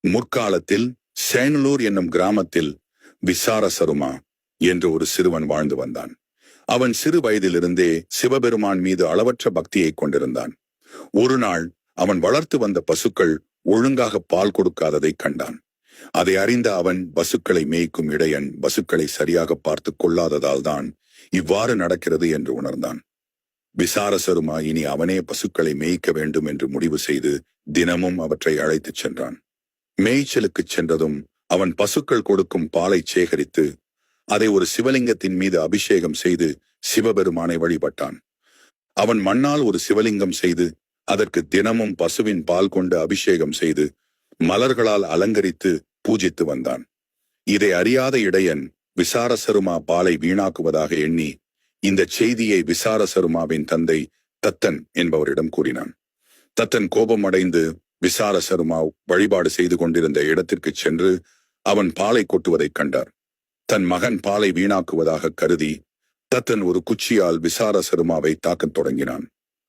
முற்காலத்தில் சேனலூர் என்னும் கிராமத்தில் விசாரசருமா என்று ஒரு சிறுவன் வாழ்ந்து வந்தான். அவன் சிறு வயதிலிருந்தே சிவபெருமான் மீது அளவற்ற பக்தியை கொண்டிருந்தான். ஒரு நாள் அவன் வளர்த்து வந்த பசுக்கள் ஒழுங்காக பால் கொடுக்காததை கண்டான். அதை அறிந்த அவன் பசுக்களை மேய்க்கும் இடையன் பசுக்களை சரியாக பார்த்து கொள்ளாததால் தான் இவ்வாறு நடக்கிறது என்று உணர்ந்தான். விசாரசருமா இனி அவனே பசுக்களை மேய்க்க வேண்டும் என்று முடிவு செய்து தினமும் அவற்றை அழைத்துச் சென்றான். மேய்ச்சலுக்குச் சென்றதும் அவன் பசுக்கள் கொடுக்கும் பாலை சேகரித்து அதை ஒரு சிவலிங்கத்தின் மீது அபிஷேகம் செய்து சிவபெருமானை வழிபட்டான். அவன் மண்ணால் ஒரு சிவலிங்கம் செய்து அதற்கு தினமும் பசுவின் பால் கொண்டு அபிஷேகம் செய்து மலர்களால் அலங்கரித்து பூஜித்து வந்தான். இதை அறியாத இடையன் விசாரசருமா பாலை வீணாக்குவதாக எண்ணி இந்த செய்தியை விசாரசருமாவின் தந்தை தத்தன் என்பவரிடம் கூறினான். தத்தன் கோபமடைந்து விசாரசருமா வழிபாடு செய்து கொண்டிருந்த இடத்திற்கு சென்று அவன் பாலை கொட்டுவதைக் கண்டார். தன் மகன் பாலை வீணாக்குவதாக கருதி தத்தன் ஒரு குச்சியால் விசாரசருமாவை தாக்கத் தொடங்கினான்.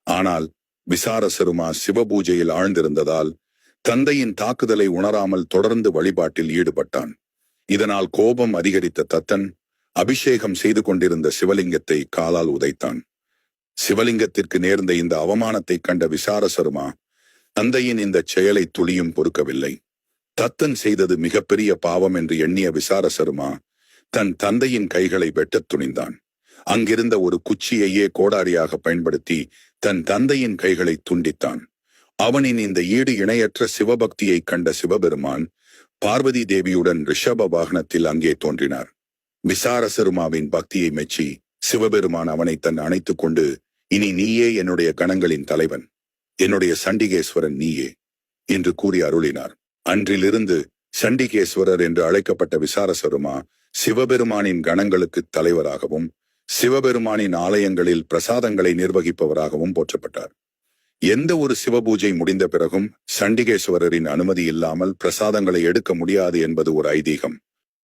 ஆனால் விசாரசருமா சிவபூஜையில் ஆழ்ந்திருந்ததால் தந்தையின் தாக்குதலை உணராமல் தொடர்ந்து வழிபாட்டில் ஈடுபட்டான். இதனால் கோபம் அதிகரித்த தத்தன் அபிஷேகம் செய்து கொண்டிருந்த சிவலிங்கத்தை காலால் உதைத்தான். சிவலிங்கத்திற்கு நேர்ந்த இந்த அவமானத்தை கண்ட விசாரசருமா தந்தையின் இந்த செயலை துளியும் பொறுக்கவில்லை. தத்தன் செய்தது மிகப்பெரிய பாவம் என்று எண்ணிய விசாரசருமா தன் தந்தையின் கைகளை வெட்டத் துணிந்தான். அங்கிருந்த ஒரு குச்சியையே கோடாரியாக பயன்படுத்தி தன் தந்தையின் கைகளை துண்டித்தான். அவனின் இந்த ஈடு இணையற்ற சிவபக்தியை கண்ட சிவபெருமான் பார்வதி தேவியுடன் ரிஷப வாகனத்தில் அங்கே தோன்றினார். விசாரசருமாவின் பக்தியை மெச்சி சிவபெருமான் அவனை தன் அணைத்துக் கொண்டு, இனி நீயே என்னுடைய கணங்களின் தலைவன், என்னுடைய சண்டிகேஸ்வரன் நீயே என்று கூறி அருளினார். அன்றிலிருந்து சண்டிகேஸ்வரர் என்று அழைக்கப்பட்ட விசாரசருமா சிவபெருமானின் கணங்களுக்கு தலைவராகவும் சிவபெருமானின் ஆலயங்களில் பிரசாதங்களை நிர்வகிப்பவராகவும் போற்றப்பட்டார். எந்த ஒரு சிவபூஜை முடிந்த பிறகும் சண்டிகேஸ்வரரின் அனுமதி இல்லாமல் பிரசாதங்களை எடுக்க முடியாது என்பது ஒரு ஐதீகம்.